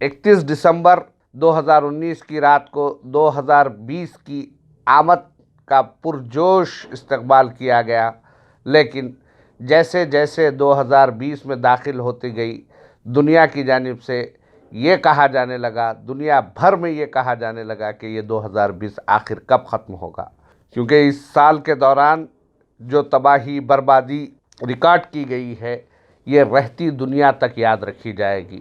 31 دسمبر 2019 کی رات کو 2020 کی آمد کا پرجوش استقبال کیا گیا، لیکن جیسے جیسے 2020 میں داخل ہوتی گئی، دنیا کی جانب سے یہ کہا جانے لگا، دنیا بھر میں یہ کہا جانے لگا کہ یہ 2020 آخر کب ختم ہوگا، کیونکہ اس سال کے دوران جو تباہی بربادی ریکارڈ کی گئی ہے یہ رہتی دنیا تک یاد رکھی جائے گی۔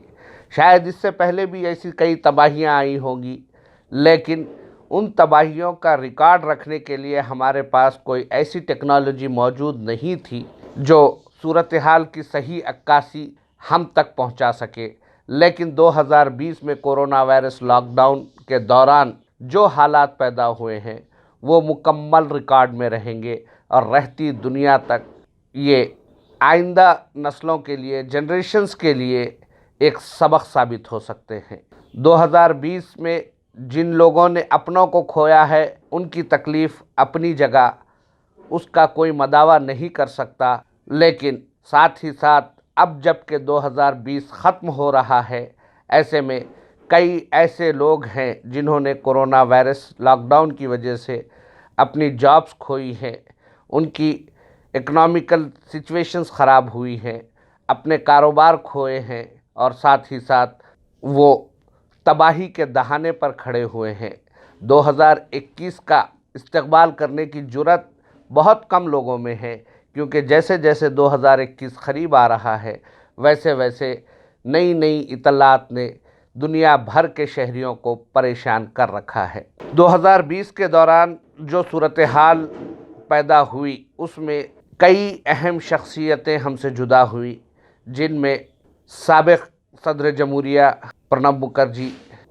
شاید اس سے پہلے بھی ایسی کئی تباہیاں آئی ہوں گی، لیکن ان تباہیوں کا ریکارڈ رکھنے کے لیے ہمارے پاس کوئی ایسی ٹیکنالوجی موجود نہیں تھی جو صورتحال کی صحیح عکاسی ہم تک پہنچا سکے۔ لیکن 2020 میں کورونا وائرس لاک ڈاؤن کے دوران جو حالات پیدا ہوئے ہیں وہ مکمل ریکارڈ میں رہیں گے اور رہتی دنیا تک یہ آئندہ نسلوں کے لیے، جنریشنز کے لیے ایک سبق ثابت ہو سکتے ہیں۔ 2020 میں جن لوگوں نے اپنوں کو کھویا ہے ان کی تکلیف اپنی جگہ، اس کا کوئی مداوع نہیں کر سکتا، لیکن ساتھ ہی ساتھ اب جب کہ 2020 ختم ہو رہا ہے، ایسے میں کئی ایسے لوگ ہیں جنہوں نے کورونا وائرس لاک ڈاؤن کی وجہ سے اپنی جابس کھوئی ہیں، ان کی اکنامیکل سچویشنز خراب ہوئی ہیں، اپنے کاروبار کھوئے ہیں، اور ساتھ ہی ساتھ وہ تباہی کے دہانے پر کھڑے ہوئے ہیں۔ 2021 کا استقبال کرنے کی جرأت بہت کم لوگوں میں ہے، کیونکہ جیسے جیسے 2021 قریب آ رہا ہے ویسے ویسے نئی نئی اطلاعات نے دنیا بھر کے شہریوں کو پریشان کر رکھا ہے۔ 2020 کے دوران جو صورتحال پیدا ہوئی اس میں کئی اہم شخصیتیں ہم سے جدا ہوئی، جن میں سابق صدر جمہوریہ پرنب مکھرجی،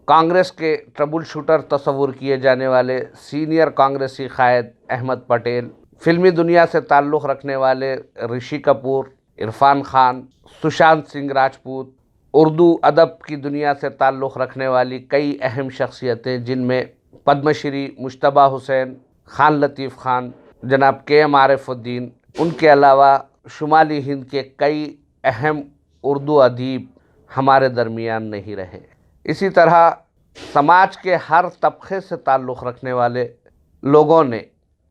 کانگریس کے ٹربل شوٹر تصور کیے جانے والے سینئر کانگریسی قائد احمد پٹیل، فلمی دنیا سے تعلق رکھنے والے رشی کپور، عرفان خان، سشانت سنگھ راجپوت، اردو ادب کی دنیا سے تعلق رکھنے والی کئی اہم شخصیتیں جن میں پدم شری مشتبہ حسین، خان لطیف خان، جناب کے ایم عارف الدین، ان کے علاوہ شمالی ہند کے کئی اہم اردو ادیب ہمارے درمیان نہیں رہے۔ اسی طرح سماج کے ہر طبقے سے تعلق رکھنے والے لوگوں نے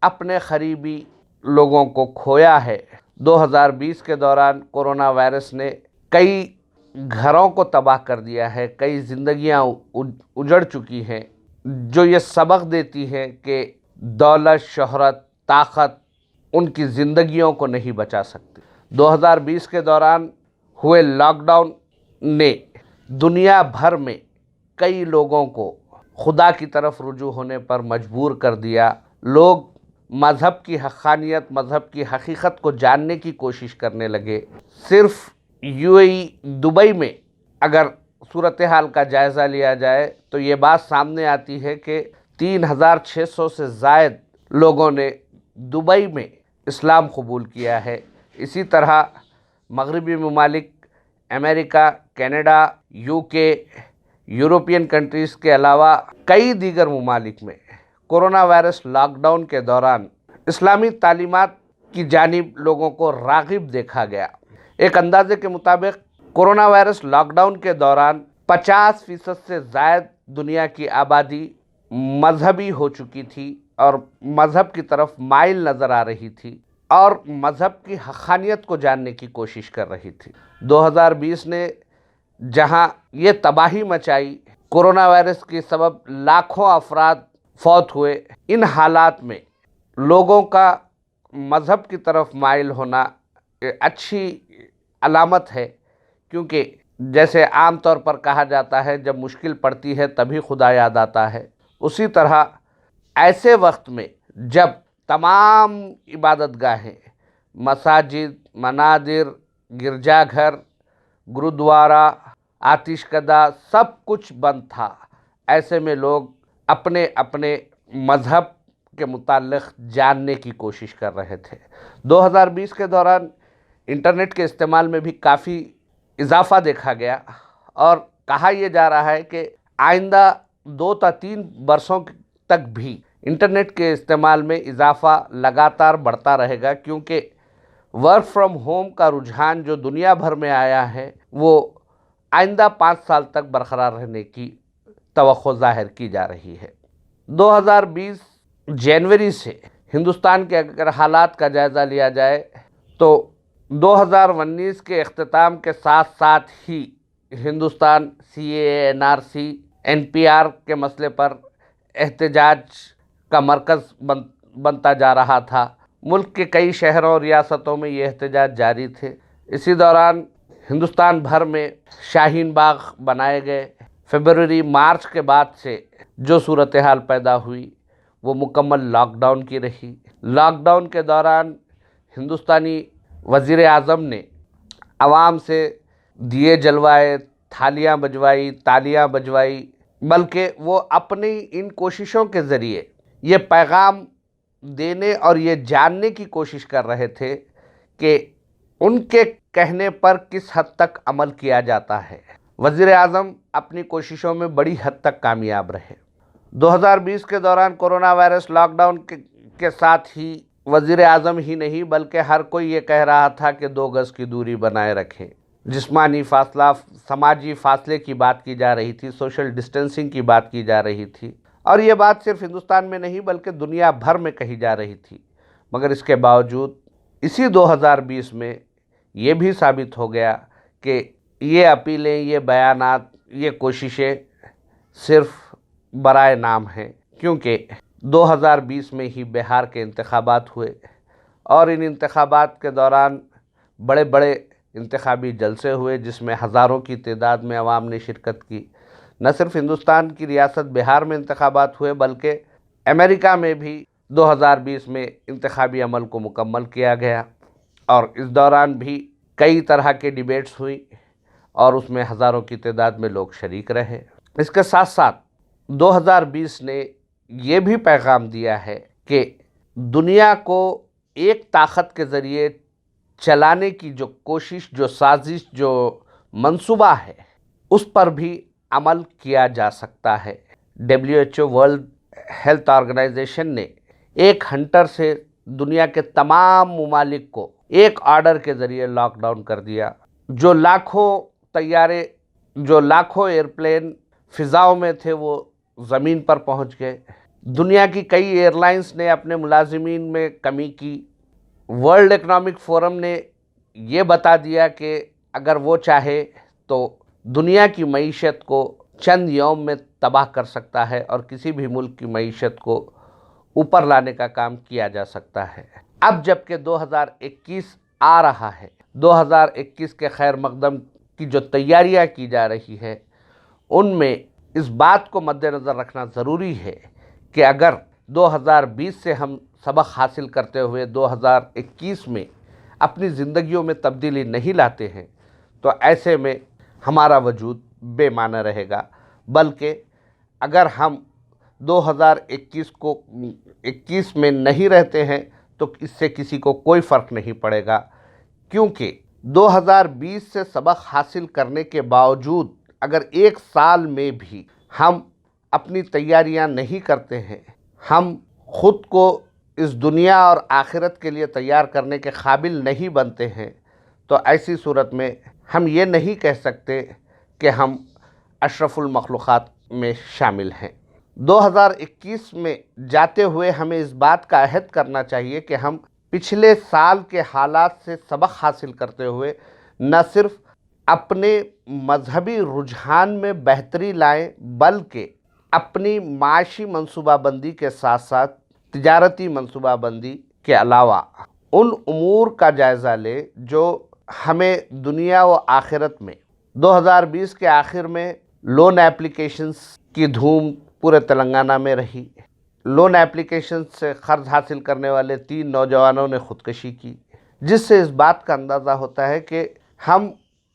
اپنے قریبی لوگوں کو کھویا ہے۔ 2020 کے دوران کورونا وائرس نے کئی گھروں کو تباہ کر دیا ہے، کئی زندگیاں اجڑ چکی ہیں، جو یہ سبق دیتی ہے کہ دولت، شہرت، طاقت ان کی زندگیوں کو نہیں بچا سکتی۔ 2020 کے دوران ہوئے لاک ڈاؤن نے دنیا بھر میں کئی لوگوں کو خدا کی طرف رجوع ہونے پر مجبور کر دیا۔ لوگ مذہب کی حقانیت، مذہب کی حقیقت کو جاننے کی کوشش کرنے لگے۔ صرف دبئی میں اگر صورتحال کا جائزہ لیا جائے تو یہ بات سامنے آتی ہے کہ 3600 سے زائد لوگوں نے دبئی میں اسلام قبول کیا ہے۔ اسی طرح مغربی ممالک، امریکہ، کینیڈا، UK، یورپین کنٹریز کے علاوہ کئی دیگر ممالک میں کورونا وائرس لاک ڈاؤن کے دوران اسلامی تعلیمات کی جانب لوگوں کو راغب دیکھا گیا۔ ایک اندازے کے مطابق کورونا وائرس لاک ڈاؤن کے دوران 50% سے زائد دنیا کی آبادی مذہبی ہو چکی تھی اور مذہب کی طرف مائل نظر آ رہی تھی اور مذہب کی حقانیت کو جاننے کی کوشش کر رہی تھی۔ 2020 نے جہاں یہ تباہی مچائی، کورونا وائرس کے سبب لاکھوں افراد فوت ہوئے، ان حالات میں لوگوں کا مذہب کی طرف مائل ہونا اچھی علامت ہے، کیونکہ جیسے عام طور پر کہا جاتا ہے جب مشکل پڑتی ہے تبھی خدا یاد آتا ہے، اسی طرح ایسے وقت میں جب تمام عبادت گاہیں، مساجد، منادر، گرجا گھر، گرودوارا، آتش کدہ سب کچھ بند تھا، ایسے میں لوگ اپنے اپنے مذہب کے متعلق جاننے کی کوشش کر رہے تھے۔ 2020 کے دوران انٹرنیٹ کے استعمال میں بھی کافی اضافہ دیکھا گیا اور کہا یہ جا رہا ہے کہ آئندہ 2 تا 3 برسوں تک بھی انٹرنیٹ کے استعمال میں اضافہ لگاتار بڑھتا رہے گا، کیونکہ ورک فرام ہوم کا رجحان جو دنیا بھر میں آیا ہے وہ آئندہ 5 سال تک برقرار رہنے کی توقع ظاہر کی جا رہی ہے۔ 2020 جنوری سے ہندوستان کے اگر حالات کا جائزہ لیا جائے تو 2019 کے اختتام کے ساتھ ساتھ ہی ہندوستان CAA NRC NPR کے مسئلے پر احتجاج کا مرکز بنتا جا رہا تھا۔ ملک کے کئی شہروں اور ریاستوں میں یہ احتجاج جاری تھے۔ اسی دوران ہندوستان بھر میں شاہین باغ بنائے گئے۔ فروری مارچ کے بعد سے جو صورتحال پیدا ہوئی وہ مکمل لاک ڈاؤن کی رہی۔ لاک ڈاؤن کے دوران ہندوستانی وزیر اعظم نے عوام سے دیے جلوائے، تھالیاں بجوائی، تالیاں بجوائی، بلکہ وہ اپنی ان کوششوں کے ذریعے یہ پیغام دینے اور یہ جاننے کی کوشش کر رہے تھے کہ ان کے کہنے پر کس حد تک عمل کیا جاتا ہے۔ وزیر اعظم اپنی کوششوں میں بڑی حد تک کامیاب رہے۔ 2020 کے دوران کورونا وائرس لاک ڈاؤن کے ساتھ ہی وزیر اعظم ہی نہیں بلکہ ہر کوئی یہ کہہ رہا تھا کہ 2 گز کی دوری بنائے رکھیں۔ جسمانی فاصلہ، سماجی فاصلے کی بات کی جا رہی تھی، سوشل ڈسٹینسنگ کی بات کی جا رہی تھی، اور یہ بات صرف ہندوستان میں نہیں بلکہ دنیا بھر میں کہی جا رہی تھی۔ مگر اس کے باوجود اسی 2020 میں یہ بھی ثابت ہو گیا کہ یہ اپیلیں، یہ بیانات، یہ کوششیں صرف برائے نام ہیں، کیونکہ 2020 میں ہی بہار کے انتخابات ہوئے اور ان انتخابات کے دوران بڑے بڑے انتخابی جلسے ہوئے جس میں ہزاروں کی تعداد میں عوام نے شرکت کی۔ نہ صرف ہندوستان کی ریاست بہار میں انتخابات ہوئے بلکہ امریکہ میں بھی 2020 میں انتخابی عمل کو مکمل کیا گیا، اور اس دوران بھی کئی طرح کے ڈیبیٹس ہوئی اور اس میں ہزاروں کی تعداد میں لوگ شریک رہے۔ اس کے ساتھ ساتھ 2020 نے یہ بھی پیغام دیا ہے کہ دنیا کو ایک طاقت کے ذریعے چلانے کی جو کوشش، جو سازش، جو منصوبہ ہے، اس پر بھی عمل کیا جا سکتا ہے۔ WHO ورلڈ ہیلتھ آرگنائزیشن نے ایک ہنٹر سے دنیا کے تمام ممالک کو ایک آرڈر کے ذریعے لاک ڈاؤن کر دیا۔ جو لاکھوں طیارے، جو لاکھوں ایئرپلین فضاؤں میں تھے وہ زمین پر پہنچ گئے۔ دنیا کی کئی ایئر لائنز نے اپنے ملازمین میں کمی کی۔ ورلڈ اکنامک فورم نے یہ بتا دیا کہ اگر وہ چاہے تو دنیا کی معیشت کو چند یوم میں تباہ کر سکتا ہے اور کسی بھی ملک کی معیشت کو اوپر لانے کا کام کیا جا سکتا ہے۔ اب جب کہ 2021 آ رہا ہے، 2021 کے خیر مقدم کی جو تیاریاں کی جا رہی ہے ان میں اس بات کو مد نظر رکھنا ضروری ہے کہ اگر 2020 سے ہم سبق حاصل کرتے ہوئے 2021 میں اپنی زندگیوں میں تبدیلی نہیں لاتے ہیں تو ایسے میں ہمارا وجود بے معنی رہے گا، بلکہ اگر ہم 2021 میں نہیں رہتے ہیں تو اس سے کسی کو کوئی فرق نہیں پڑے گا، کیونکہ 2020 سے سبق حاصل کرنے کے باوجود اگر ایک سال میں بھی ہم اپنی تیاریاں نہیں کرتے ہیں، ہم خود کو اس دنیا اور آخرت کے لیے تیار کرنے کے قابل نہیں بنتے ہیں، تو ایسی صورت میں ہم یہ نہیں کہہ سکتے کہ ہم اشرف المخلوقات میں شامل ہیں۔ 2021 میں جاتے ہوئے ہمیں اس بات کا عہد کرنا چاہیے کہ ہم پچھلے سال کے حالات سے سبق حاصل کرتے ہوئے نہ صرف اپنے مذہبی رجحان میں بہتری لائیں بلکہ اپنی معاشی منصوبہ بندی کے ساتھ ساتھ تجارتی منصوبہ بندی کے علاوہ ان امور کا جائزہ لیں جو ہمیں دنیا و آخرت میں 2020 کے آخر میں لون ایپلیکیشنز کی دھوم پورے تلنگانہ میں رہی۔ لون ایپلیکیشن سے قرض حاصل کرنے والے 3 نوجوانوں نے خودکشی کی، جس سے اس بات کا اندازہ ہوتا ہے کہ ہم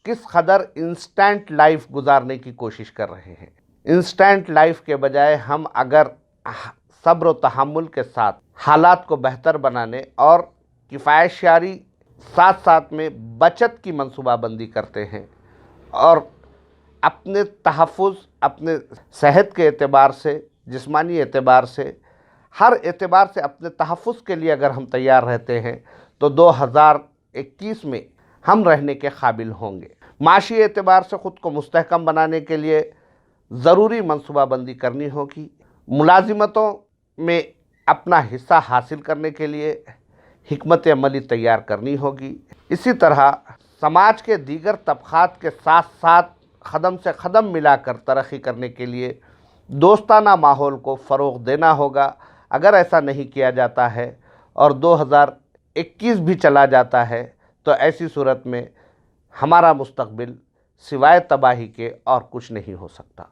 کس قدر انسٹنٹ لائف گزارنے کی کوشش کر رہے ہیں۔ انسٹنٹ لائف کے بجائے ہم اگر صبر و تحمل کے ساتھ حالات کو بہتر بنانے اور کفایت شعاری ساتھ ساتھ میں بچت کی منصوبہ بندی کرتے ہیں اور اپنے تحفظ، اپنے صحت کے اعتبار سے، جسمانی اعتبار سے، ہر اعتبار سے اپنے تحفظ کے لیے اگر ہم تیار رہتے ہیں تو 2021 میں ہم رہنے کے قابل ہوں گے۔ معاشی اعتبار سے خود کو مستحکم بنانے کے لیے ضروری منصوبہ بندی کرنی ہوگی، ملازمتوں میں اپنا حصہ حاصل کرنے کے لیے حکمت عملی تیار کرنی ہوگی۔ اسی طرح سماج کے دیگر طبقات کے ساتھ ساتھ قدم سے قدم ملا کر ترقی کرنے کے لیے دوستانہ ماحول کو فروغ دینا ہوگا۔ اگر ایسا نہیں کیا جاتا ہے اور 2021 بھی چلا جاتا ہے تو ایسی صورت میں ہمارا مستقبل سوائے تباہی کے اور کچھ نہیں ہو سکتا۔